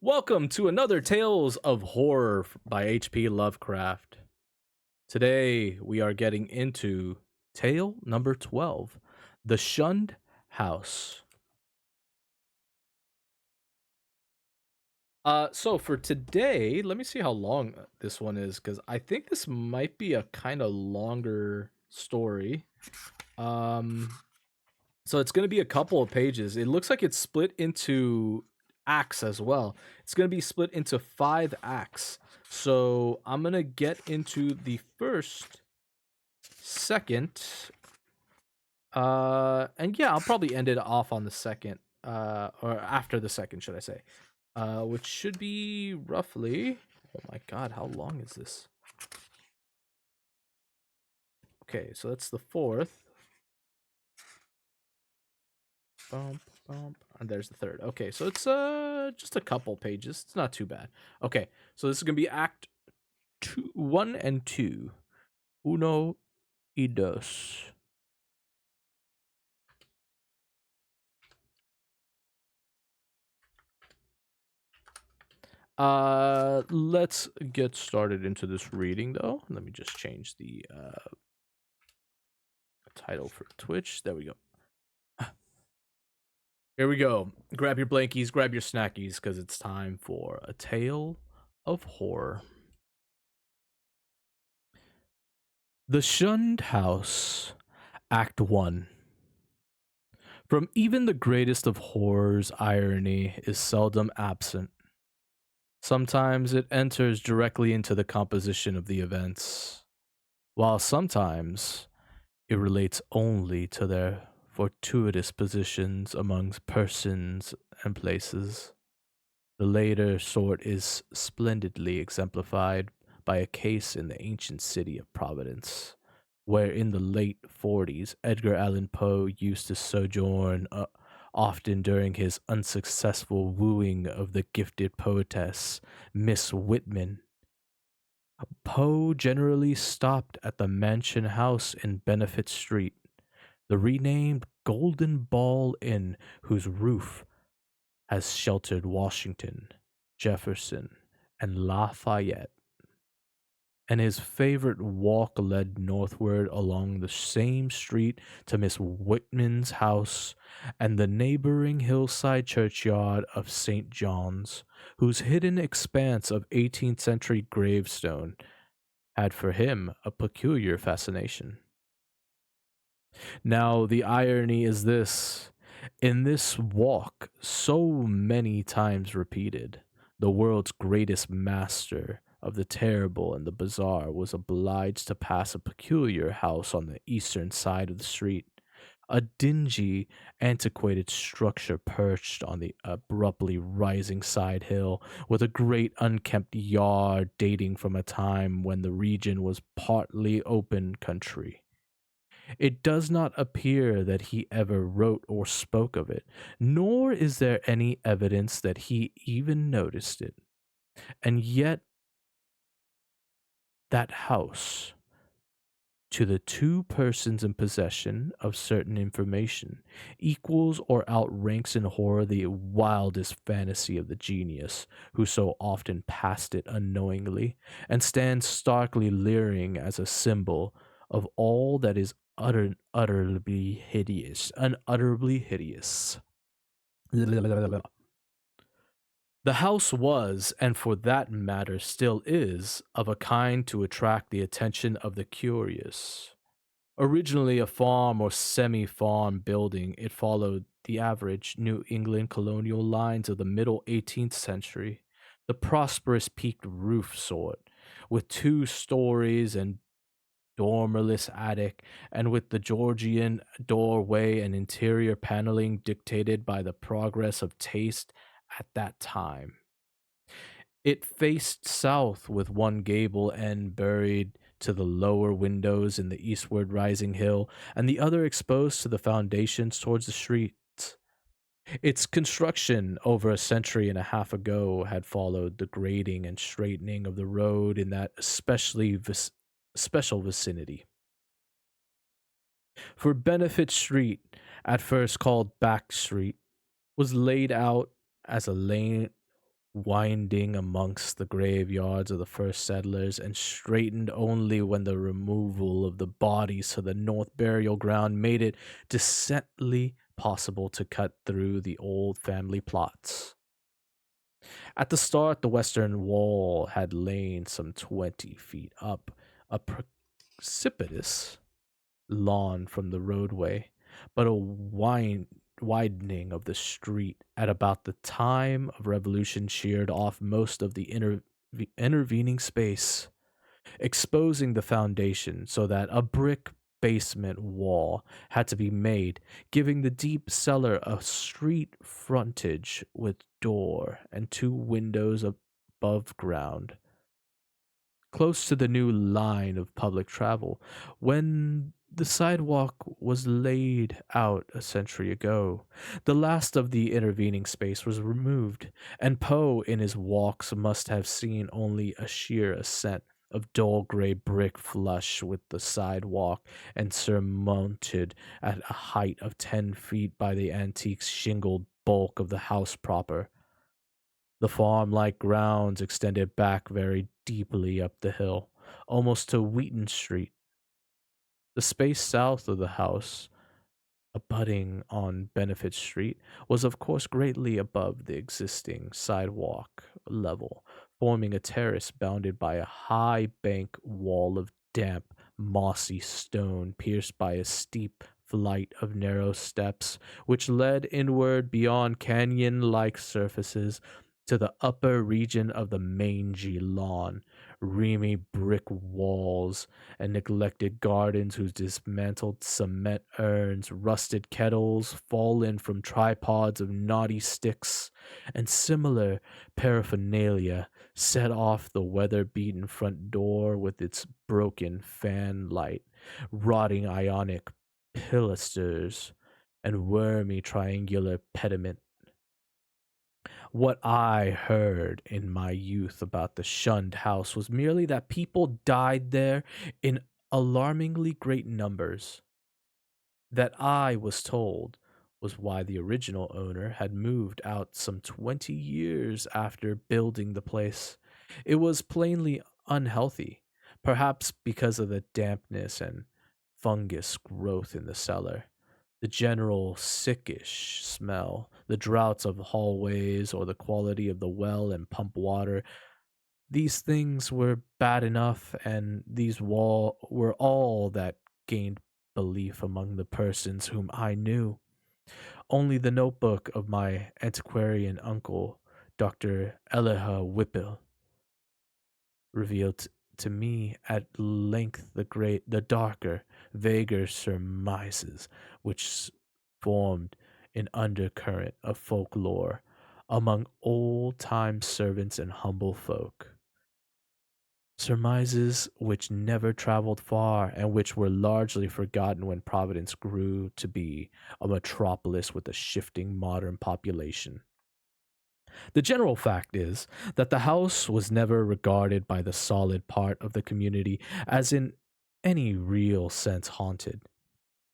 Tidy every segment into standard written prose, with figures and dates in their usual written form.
Welcome to another Tales of Horror by H.P. Lovecraft. Today we are getting into tale number 12, The Shunned House. So for today, let me see how long this one is cuz I think this might be a kind of longer story. Um so it's going to be a couple of pages. It looks like it's split into acts as well. It's going to be split into 5 acts. So I'm going to get into the first, second, and yeah, I'll probably end it off on the second, or after the second, should I say, which should be roughly, oh my god, how long is this? Okay, so that's the fourth. Bump, bump, and there's the third. Okay, so it's just a couple pages. It's not too bad. Okay, so this is gonna be Act 1 and 2. Uno y dos. Let's get started into this reading though. Let me just change the title for Twitch. There we go. Here we go. Grab your blankies, grab your snackies, because it's time for a tale of horror. The Shunned House, Act 1. From even the greatest of horrors, irony is seldom absent. Sometimes it enters directly into the composition of the events, while sometimes it relates only to their fortuitous positions amongst persons and places. The later sort is splendidly exemplified by a case in the ancient city of Providence, where in the late 40s Edgar Allan Poe used to sojourn, often during his unsuccessful wooing of the gifted poetess Miss Whitman. Poe generally stopped at the Mansion House in Benefit Street, the renamed Golden Ball Inn, whose roof has sheltered Washington, Jefferson, and Lafayette, and his favorite walk led northward along the same street to Miss Whitman's house and the neighboring hillside churchyard of St. John's, whose hidden expanse of 18th century gravestone had for him a peculiar fascination. Now, the irony is this: in this walk, so many times repeated, the world's greatest master of the terrible and the bizarre was obliged to pass a peculiar house on the eastern side of the street. A dingy, antiquated structure perched on the abruptly rising side hill, with a great unkempt yard dating from a time when the region was partly open country. It does not appear that he ever wrote or spoke of it, nor is there any evidence that he even noticed it. And yet, that house, to the two persons in possession of certain information, equals or outranks in horror the wildest fantasy of the genius who so often passed it unknowingly, and stands starkly leering as a symbol of all that is utterly hideous, unutterably hideous. The house was, and for that matter still is, of a kind to attract the attention of the curious. Originally a farm or semi farm building, it followed the average New England colonial lines of the middle 18th century, the prosperous peaked roof sort, with 2 stories and dormerless attic, and with the Georgian doorway and interior paneling dictated by the progress of taste at that time. It faced south with one gable end buried to the lower windows in the eastward rising hill, and the other exposed to the foundations towards the streets. Its construction over a century and a half ago had followed the grading and straightening of the road in that special vicinity. For Benefit Street, at first called Back Street, was laid out as a lane winding amongst the graveyards of the first settlers and straightened only when the removal of the bodies to the north burial ground made it decently possible to cut through the old family plots. At the start, the western wall had lain some 20 feet up a precipitous lawn from the roadway, but a widening of the street at about the time of revolution sheared off most of the intervening space, exposing the foundation so that a brick basement wall had to be made, giving the deep cellar a street frontage with door and two windows above ground close to the new line of public travel. When the sidewalk was laid out a century ago, the last of the intervening space was removed, and Poe in his walks must have seen only a sheer ascent of dull gray brick flush with the sidewalk and surmounted at a height of 10 feet by the antique shingled bulk of the house proper. The farm like grounds extended back very deeply up the hill, almost to Wheaton Street. The space south of the house, abutting on Benefit Street, was of course greatly above the existing sidewalk level, forming a terrace bounded by a high bank wall of damp, mossy stone pierced by a steep flight of narrow steps which led inward beyond canyon like surfaces to the upper region of the mangy lawn, reamy brick walls and neglected gardens whose dismantled cement urns, rusted kettles, fallen from tripods of knotty sticks, and similar paraphernalia set off the weather-beaten front door with its broken fan light, rotting ionic pilasters, and wormy triangular pediment. What I heard in my youth about the shunned house was merely that people died there in alarmingly great numbers. That I was told was why the original owner had moved out some 20 years after building the place. It was plainly unhealthy, perhaps because of the dampness and fungus growth in the cellar, the general sickish smell, the draughts of hallways, or the quality of the well and pump water. These things were bad enough, and these were all that gained belief among the persons whom I knew. Only the notebook of my antiquarian uncle, Dr. Eliha Whipple, revealed to me at length the darker, vaguer surmises which formed an undercurrent of folklore among old-time servants and humble folk. Surmises which never traveled far and which were largely forgotten when Providence grew to be a metropolis with a shifting modern population. The general fact is that the house was never regarded by the solid part of the community as in any real sense haunted.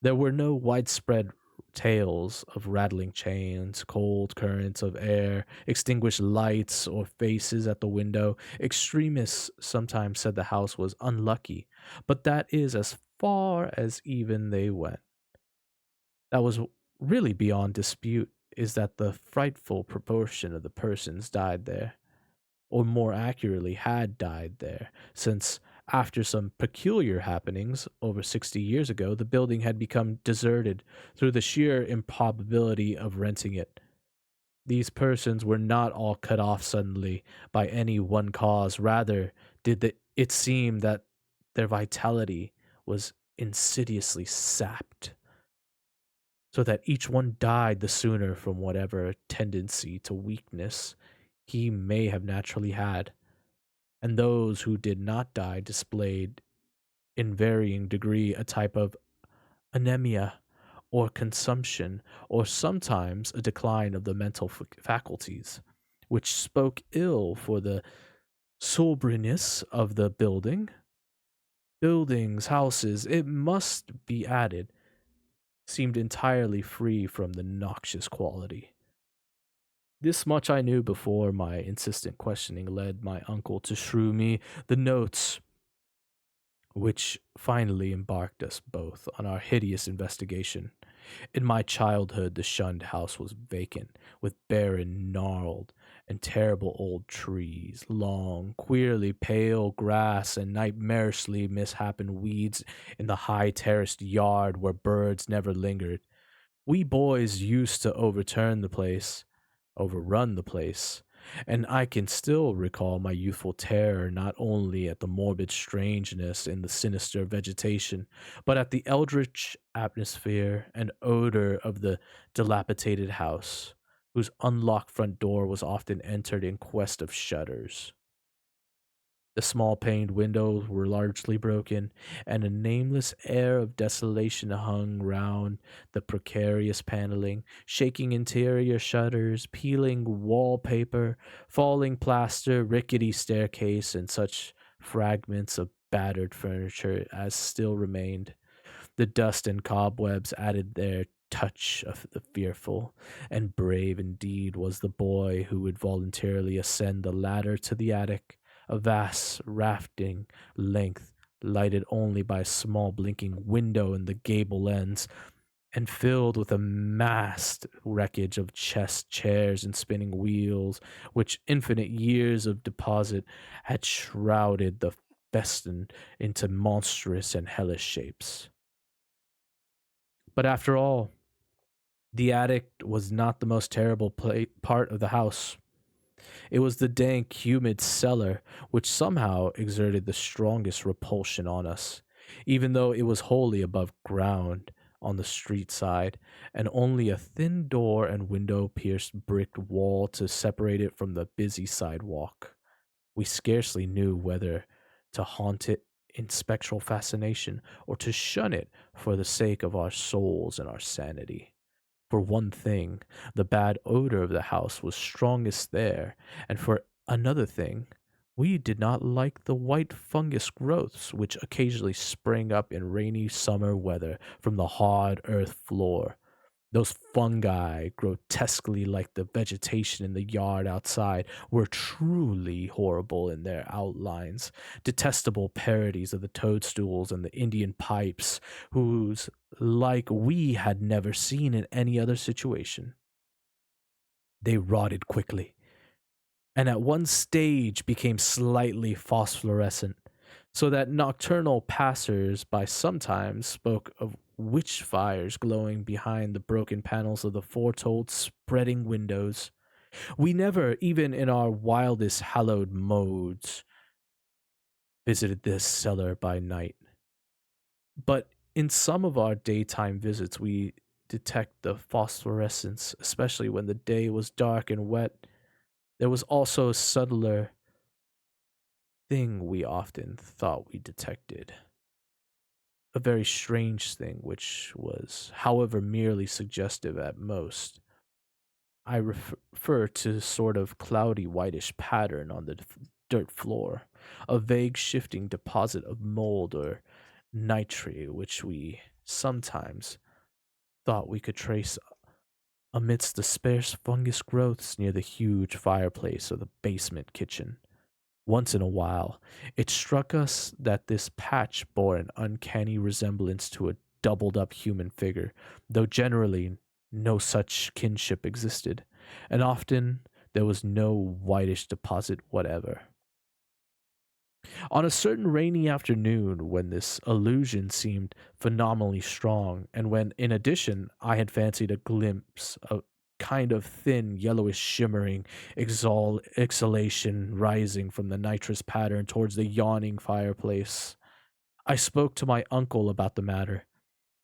There were no widespread tales of rattling chains, cold currents of air, extinguished lights, or faces at the window. Extremists sometimes said the house was unlucky, but that is as far as even they went. That was really beyond dispute is that the frightful proportion of the persons died there, or more accurately, had died there, since after some peculiar happenings over 60 years ago, the building had become deserted through the sheer improbability of renting it. These persons were not all cut off suddenly by any one cause. Rather, it seem that their vitality was insidiously sapped, so that each one died the sooner from whatever tendency to weakness he may have naturally had, and those who did not die displayed in varying degree a type of anemia or consumption, or sometimes a decline of the mental faculties, which spoke ill for the soberness of the buildings, houses, it must be added, seemed entirely free from the noxious quality. This much I knew before my insistent questioning led my uncle to shrew me the notes, which finally embarked us both on our hideous investigation. In my childhood, the shunned house was vacant, with barren, gnarled, and terrible old trees, long, queerly pale grass, and nightmarishly mishapen weeds in the high terraced yard where birds never lingered. We boys used to overrun the place, and I can still recall my youthful terror not only at the morbid strangeness in the sinister vegetation, but at the eldritch atmosphere and odor of the dilapidated house, whose unlocked front door was often entered in quest of shutters. The small paned windows were largely broken, and a nameless air of desolation hung round the precarious paneling, shaking interior shutters, peeling wallpaper, falling plaster, rickety staircase, and such fragments of battered furniture as still remained. The dust and cobwebs added their touch of the fearful, and brave indeed was the boy who would voluntarily ascend the ladder to the attic, a vast rafting length lighted only by a small blinking window in the gable ends, and filled with a massed wreckage of chests, chairs, and spinning wheels, which infinite years of deposit had shrouded the festin into monstrous and hellish shapes. But after all, the attic was not the most terrible part of the house. It was the dank, humid cellar which somehow exerted the strongest repulsion on us, even though it was wholly above ground on the street side, and only a thin door and window pierced brick wall to separate it from the busy sidewalk. We scarcely knew whether to haunt it in spectral fascination or to shun it for the sake of our souls and our sanity. For one thing, the bad odor of the house was strongest there, and for another thing, we did not like the white fungus growths which occasionally sprang up in rainy summer weather from the hard earth floor. Those fungi, grotesquely like the vegetation in the yard outside, were truly horrible in their outlines, detestable parodies of the toadstools and the Indian pipes, whose like we had never seen in any other situation. They rotted quickly, and at one stage became slightly phosphorescent, so that nocturnal passers by sometimes spoke of witch fires glowing behind the broken panels of the foretold spreading windows. We never, even in our wildest hallowed modes, visited this cellar by night. But in some of our daytime visits, we detect the phosphorescence, especially when the day was dark and wet. There was also a subtler thing we often thought we detected. A very strange thing, which was, however, merely suggestive at most. I refer to sort of cloudy whitish pattern on the dirt floor, a vague shifting deposit of mold or nitre, which we sometimes thought we could trace amidst the sparse fungus growths near the huge fireplace of the basement kitchen. Once in a while, it struck us that this patch bore an uncanny resemblance to a doubled up human figure, though generally no such kinship existed, and often there was no whitish deposit whatever. On a certain rainy afternoon, when this illusion seemed phenomenally strong, and when, in addition, I had fancied a glimpse of kind of thin, yellowish, shimmering exhalation rising from the nitrous pattern towards the yawning fireplace, I spoke to my uncle about the matter.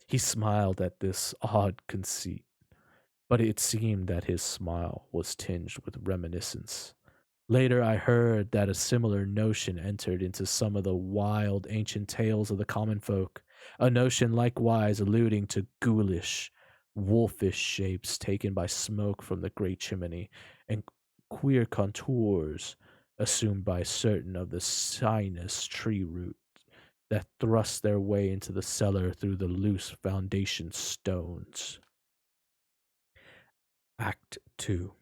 He smiled at this odd conceit, but it seemed that his smile was tinged with reminiscence. Later, I heard that a similar notion entered into some of the wild ancient tales of the common folk, a notion likewise alluding to ghoulish, wolfish shapes taken by smoke from the great chimney, and queer contours assumed by certain of the sinus tree roots that thrust their way into the cellar through the loose foundation stones. Act 2.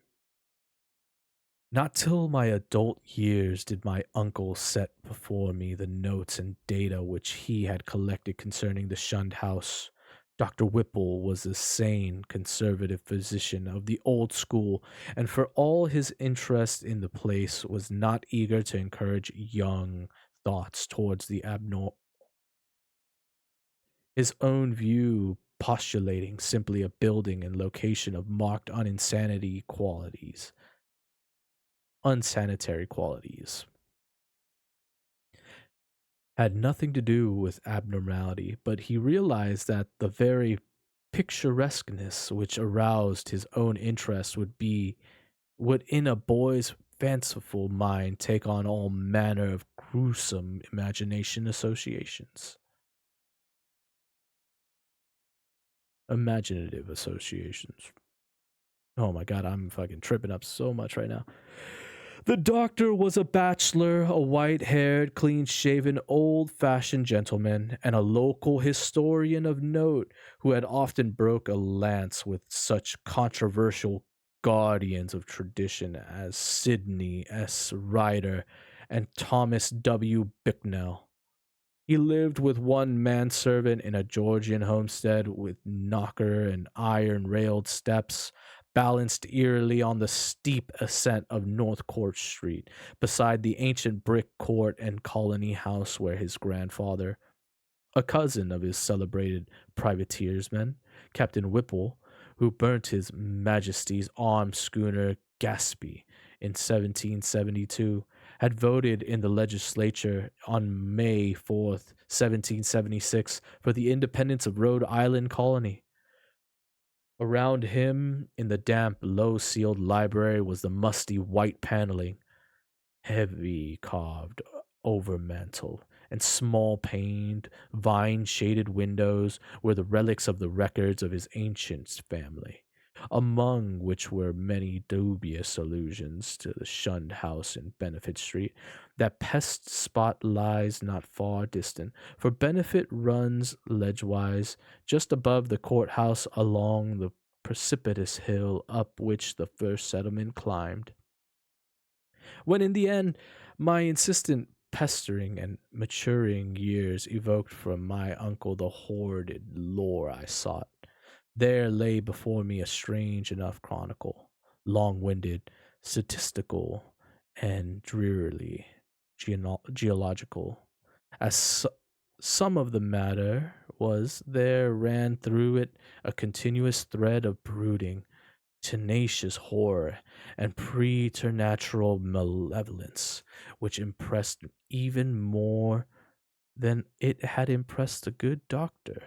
Not till my adult years did my uncle set before me the notes and data which he had collected concerning the shunned house. Dr. Whipple was a sane, conservative physician of the old school, and for all his interest in the place, was not eager to encourage young thoughts towards the abnormal. His own view postulating simply a building and location of marked unsanitary qualities, had nothing to do with abnormality, but he realized that the very picturesqueness which aroused his own interest would in a boy's fanciful mind take on all manner of gruesome imagination associations. Imaginative associations. Oh my god, I'm fucking tripping up so much right now. The doctor was a bachelor, a white haired, clean shaven, old fashioned gentleman, and a local historian of note who had often broke a lance with such controversial guardians of tradition as Sidney S. Ryder and Thomas W. Bicknell. He lived with one manservant in a Georgian homestead with knocker and iron railed steps, balanced eerily on the steep ascent of North Court Street, beside the ancient brick court and colony house where his grandfather, a cousin of his celebrated privateersman, Captain Whipple, who burnt his Majesty's armed schooner Gaspee in 1772, had voted in the legislature on May 4th, 1776, for the independence of Rhode Island colony. Around him, in the damp, low ceiled library, was the musty white paneling, heavy carved overmantel, and small paned, vine shaded windows were the relics of the records of his ancient family, among which were many dubious allusions to the shunned house in Benefit Street. That pest spot lies not far distant, for Benefit runs ledgewise just above the courthouse along the precipitous hill up which the first settlement climbed. When in the end, my insistent pestering and maturing years evoked from my uncle the hoarded lore I sought, there lay before me a strange enough chronicle, long winded, statistical, and drearily geological. As some of the matter was, there ran through it a continuous thread of brooding, tenacious horror, and preternatural malevolence, which impressed even more than it had impressed the good doctor.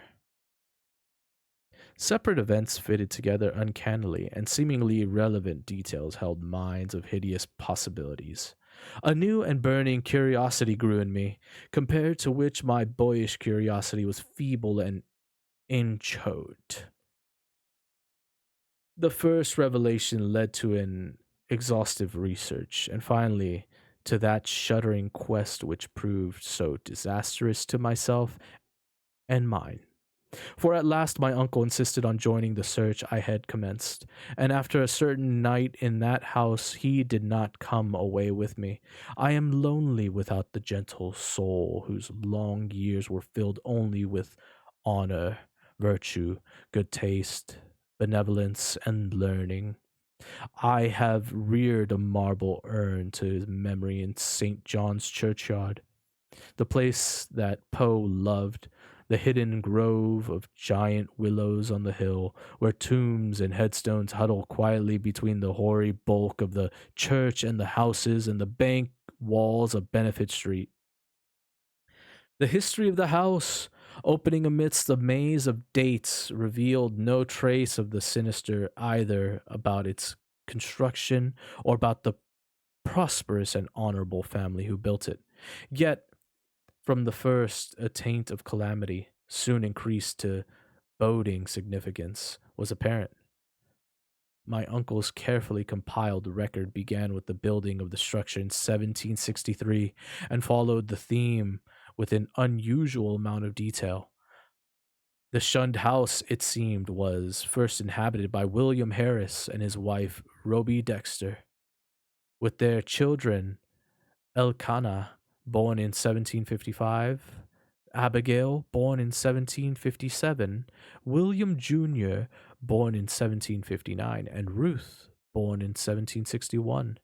Separate events fitted together uncannily, and seemingly irrelevant details held mines of hideous possibilities. A new and burning curiosity grew in me, compared to which my boyish curiosity was feeble and inchoate. The first revelation led to an exhaustive research, and finally to that shuddering quest which proved so disastrous to myself and mine. For at last my uncle insisted on joining the search I had commenced, and after a certain night in that house he did not come away with me. I am lonely without the gentle soul whose long years were filled only with honor, virtue, good taste, benevolence, and learning. I have reared a marble urn to his memory in St. John's churchyard, the place that Poe loved, the hidden grove of giant willows on the hill, where tombs and headstones huddle quietly between the hoary bulk of the church and the houses and the bank walls of Benefit Street. The history of the house, opening amidst a maze of dates, revealed no trace of the sinister either about its construction or about the prosperous and honorable family who built it. Yet, from the first, a taint of calamity, soon increased to boding significance, was apparent. My uncle's carefully compiled record began with the building of the structure in 1763 and followed the theme with an unusual amount of detail. The shunned house, it seemed, was first inhabited by William Harris and his wife, Roby Dexter. with their children Elkanah, born in 1755, Abigail, born in 1757, William Jr., born in 1759, and Ruth, born in 1761.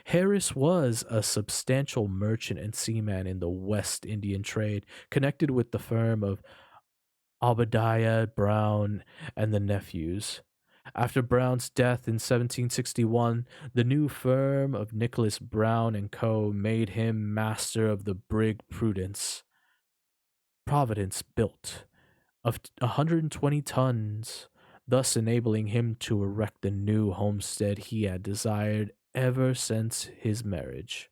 Harris was a substantial merchant and seaman in the West Indian trade, connected with the firm of Obadiah Brown and the nephews. After Brown's death in 1761, the new firm of Nicholas Brown and Co. made him master of the brig Providence built of 120 tons, thus enabling him to erect the new homestead he had desired ever since his marriage.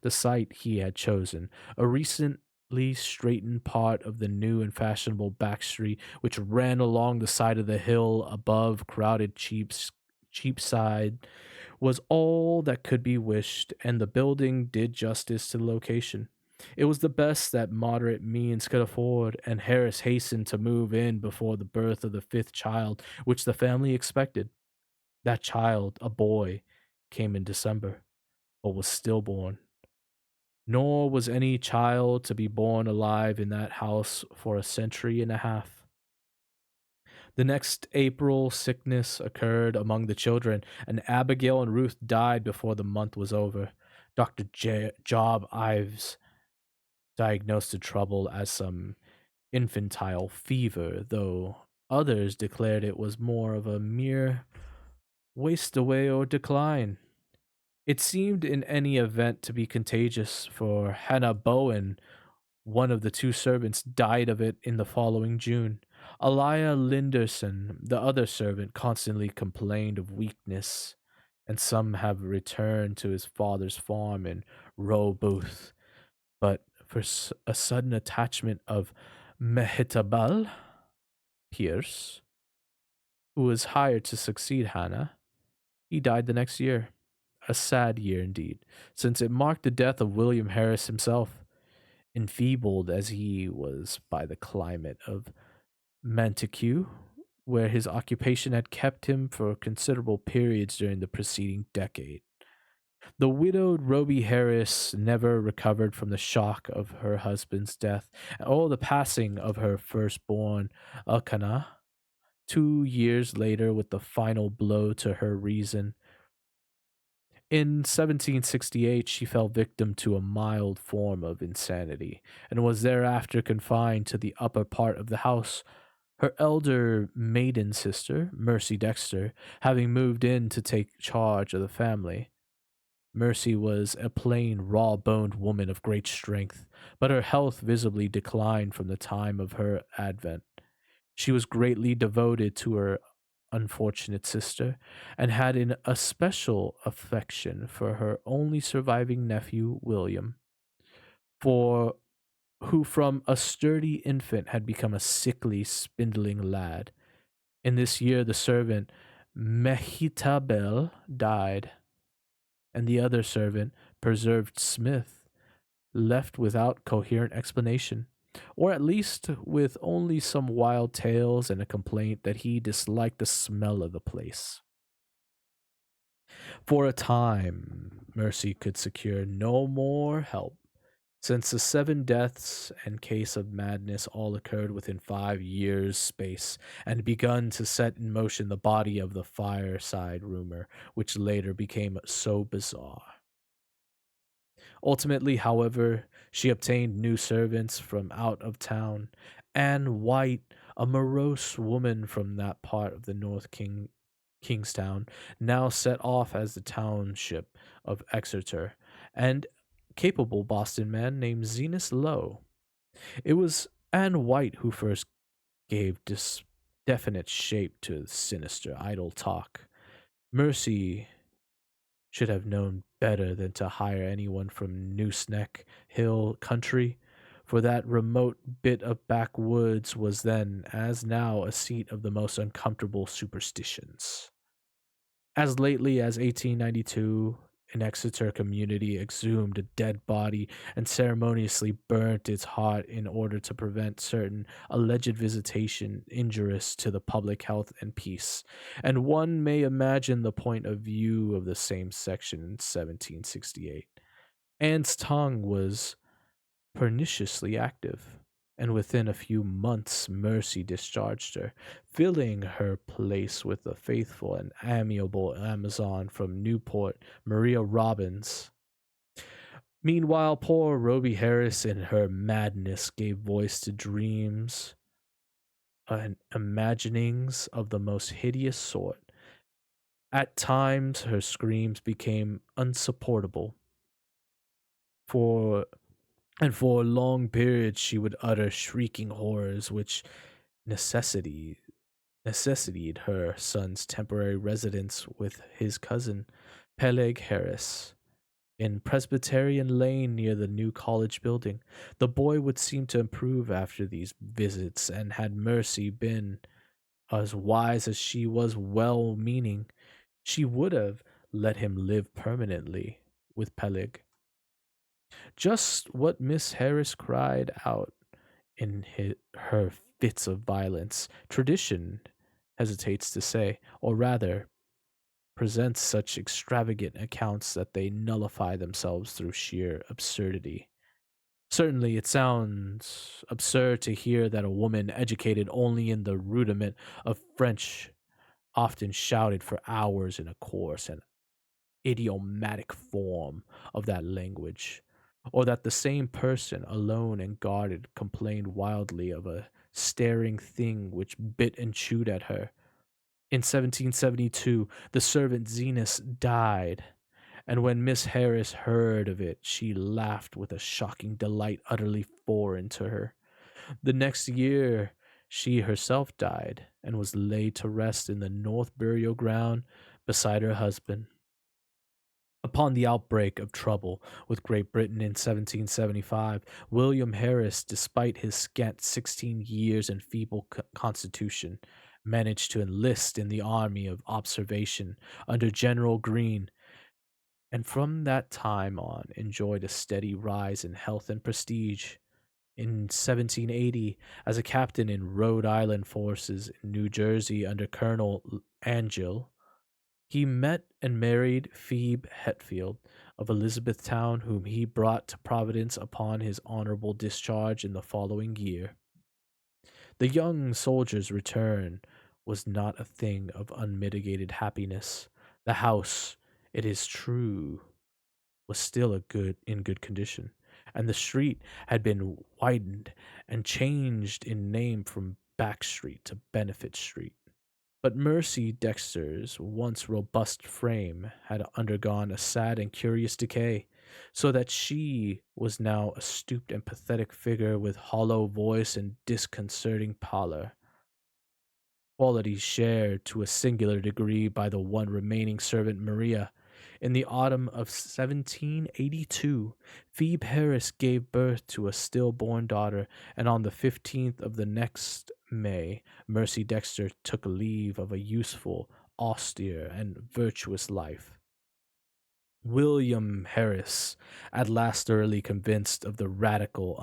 The site he had chosen, a recently straightened part of the new and fashionable back street which ran along the side of the hill above crowded Cheapside, was all that could be wished, and the building did justice to the location. It was the best that moderate means could afford, and Harris hastened to move in before the birth of the fifth child which the family expected. That child, a boy, came in December, but was stillborn. Nor was any child to be born alive in that house for a century and a half. The next April, sickness occurred among the children, and Abigail and Ruth died before the month was over. Dr. Job Ives diagnosed the trouble as some infantile fever, though others declared it was more of a mere waste away or decline. It seemed in any event to be contagious, for Hannah Bowen, one of the two servants, died of it in the following June. Elia Linderson, the other servant, constantly complained of weakness, and some have returned to his father's farm in Roebuth. But for a sudden attachment of Mehitabel Pierce, who was hired to succeed Hannah, he died the next year. A sad year indeed, since it marked the death of William Harris himself, enfeebled as he was by the climate of Manteque, where his occupation had kept him for considerable periods during the preceding decade. The widowed Roby Harris never recovered from the shock of her husband's death or the passing of her firstborn, Elkanah. 2 years later, with the final blow to her reason, in 1768, she fell victim to a mild form of insanity and was thereafter confined to the upper part of the house. Her elder maiden sister, Mercy Dexter, having moved in to take charge of the family. Mercy was a plain, raw boned woman of great strength, but her health visibly declined from the time of her advent. She was greatly devoted to her unfortunate sister, and had an especial affection for her only surviving nephew, William, for who from a sturdy infant had become a sickly, spindling lad. In this year, the servant Mehitabel died, and the other servant, Preserved Smith, left without coherent explanation, or at least with only some wild tales and a complaint that he disliked the smell of the place. For a time, Mercy could secure no more help, since the 7 deaths and case of madness all occurred within 5 years' space, and begun to set in motion the body of the fireside rumor, which later became so bizarre. Ultimately, however, she obtained new servants from out of town. Anne White, a morose woman from that part of the Kingstown, now set off as the township of Exeter, and capable Boston man named Zenas Lowe. It was Anne White who first gave definite shape to sinister idle talk. Mercy should have known better than to hire anyone from Nooseneck Hill country, for that remote bit of backwoods was then, as now, a seat of the most uncomfortable superstitions. As lately as 1892, an Exeter community exhumed a dead body and ceremoniously burnt its heart in order to prevent certain alleged visitation injurious to the public health and peace. And one may imagine the point of view of the same section in 1768. Anne's tongue was perniciously active, and within a few months Mercy discharged her, filling her place with the faithful and amiable Amazon from Newport, Maria Robbins. Meanwhile, poor Ruby Harris in her madness gave voice to dreams and imaginings of the most hideous sort. At times her screams became unsupportable, for and for long periods she would utter shrieking horrors which necessity necessitated her son's temporary residence with his cousin, Peleg Harris, in Presbyterian Lane near the new college building. The boy would seem to improve after these visits, and had Mercy been as wise as she was well meaning, she would have let him live permanently with Peleg. Just what Miss Harris cried out in her fits of violence, tradition hesitates to say, or rather, presents such extravagant accounts that they nullify themselves through sheer absurdity. Certainly, it sounds absurd to hear that a woman educated only in the rudiment of French often shouted for hours in a coarse and idiomatic form of that language, or that the same person, alone and guarded, complained wildly of a staring thing which bit and chewed at her. In 1772, the servant Zenas died, and when Miss Harris heard of it, she laughed with a shocking delight utterly foreign to her. The next year, she herself died and was laid to rest in the North Burial Ground beside her husband. Upon the outbreak of trouble with Great Britain in 1775, William Harris, despite his scant 16 years and feeble constitution, managed to enlist in the army of observation under General Greene, and from that time on enjoyed a steady rise in health and prestige. In 1780, as a captain in Rhode Island forces in New Jersey under Colonel Angell, he met and married Phoebe Hetfield of Elizabethtown, whom he brought to Providence upon his honorable discharge in the following year. The young soldier's return was not a thing of unmitigated happiness. The house, it is true, was still in good condition, and the street had been widened and changed in name from Back Street to Benefit Street. But Mercy Dexter's once robust frame had undergone a sad and curious decay, so that she was now a stooped and pathetic figure with hollow voice and disconcerting pallor, qualities shared to a singular degree by the one remaining servant, Maria. In the autumn of 1782, Phoebe Harris gave birth to a stillborn daughter, and on the 15th of the next May, Mercy Dexter took leave of a useful, austere, and virtuous life. William Harris, at last thoroughly convinced of the radical,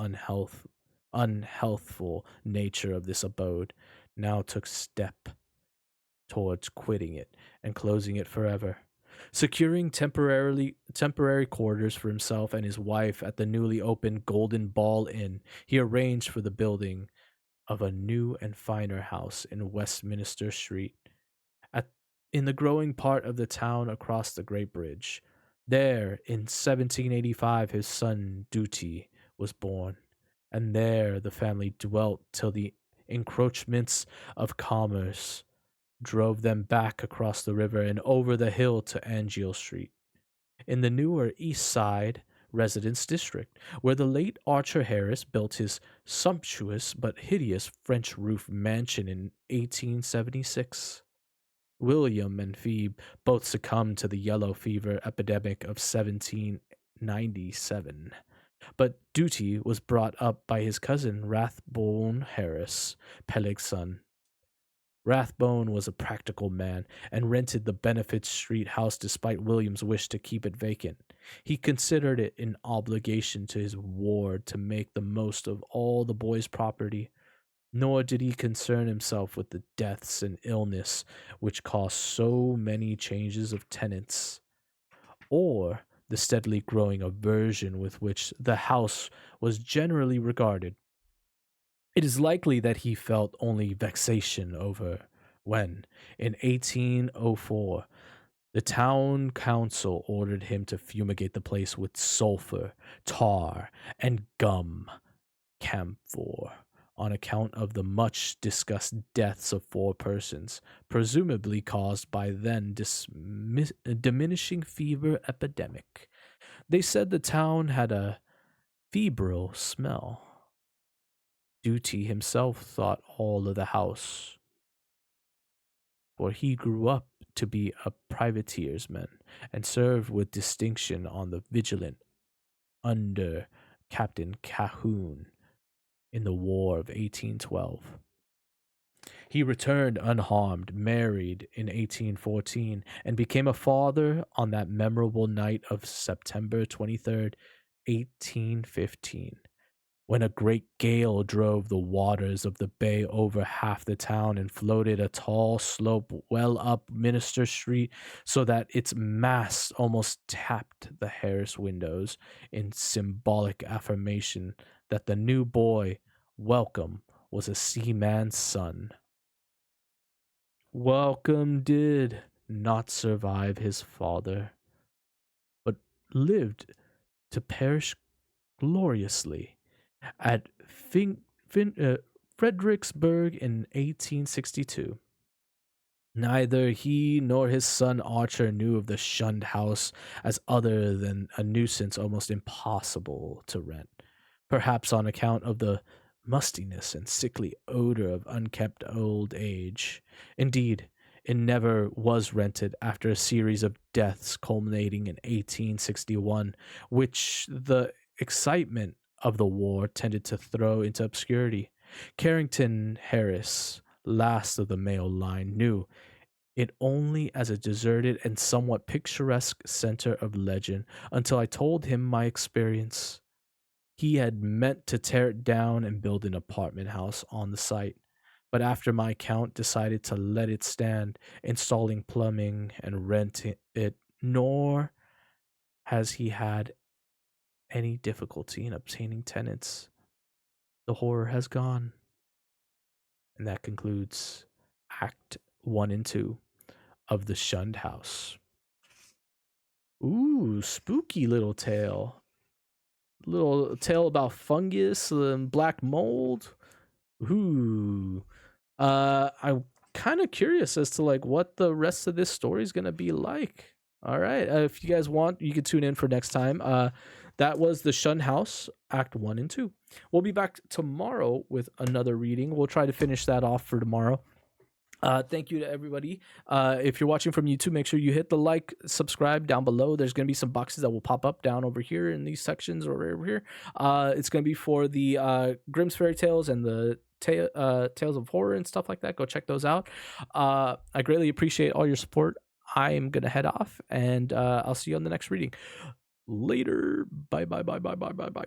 unhealthful nature of this abode, now took step towards quitting it and closing it forever. Securing temporary quarters for himself and his wife at the newly opened Golden Ball Inn, he arranged for the building of a new and finer house in Westminster Street, at in the growing part of the town across the Great Bridge. There, in 1785, his son Duty was born, and there the family dwelt till the encroachments of commerce drove them back across the river and over the hill to Angiel Street, in the newer East Side residence district, where the late Archer Harris built his sumptuous but hideous French roof mansion in 1876. William and Phoebe both succumbed to the yellow fever epidemic of 1797, but Duty was brought up by his cousin Rathbone Harris, Peleg's son. Rathbone was a practical man and rented the Benefit Street house despite William's wish to keep it vacant. He considered it an obligation to his ward to make the most of all the boy's property, nor did he concern himself with the deaths and illness which caused so many changes of tenants, or the steadily growing aversion with which the house was generally regarded. It is likely that he felt only vexation over when, in 1804, the town council ordered him to fumigate the place with sulfur, tar, and gum camphor on account of the much discussed deaths of 4 persons, presumably caused by then diminishing fever epidemic. They said the town had a febrile smell. Duty himself thought all of the house, for he grew up to be a privateersman and served with distinction on the Vigilant under Captain Cahoon in the War of 1812. He returned unharmed, married in 1814, and became a father on that memorable night of September 23rd, 1815, when a great gale drove the waters of the bay over half the town and floated a tall slope well up Minister Street so that its masts almost tapped the Harris windows in symbolic affirmation that the new boy, Welcome, was a seaman's son. Welcome did not survive his father, but lived to perish gloriously at Fredericksburg in 1862. Neither he nor his son Archer knew of the shunned house as other than a nuisance almost impossible to rent, perhaps on account of the mustiness and sickly odor of unkempt old age. Indeed, it never was rented after a series of deaths culminating in 1861, which the excitement of the war tended to throw into obscurity. Carrington Harris, last of the male line, knew it only as a deserted and somewhat picturesque center of legend until I told him my experience. He had meant to tear it down and build an apartment house on the site, but after my account decided to let it stand, installing plumbing and renting it, nor has he had any difficulty in obtaining tenants. The horror has gone. And that concludes Act 1 and 2 of The Shunned House. Ooh, spooky little tale. Little tale about fungus and black mold. Ooh. I'm kind of curious as to like what the rest of this story is gonna be like. All right. If you guys want, you can tune in for next time. That was The Shunned House, Act 1 and 2. We'll be back tomorrow with another reading. We'll try to finish that off for tomorrow. Thank you to everybody. If you're watching from YouTube, make sure you hit the like, subscribe down below. There's going to be some boxes that will pop up down over here in these sections or over here. It's going to be for the Grimm's Fairy Tales and the Tales of Horror and stuff like that. Go check those out. I greatly appreciate all your support. I am going to head off, and I'll see you on the next reading. Later. Bye, bye, bye, bye, bye, bye, bye.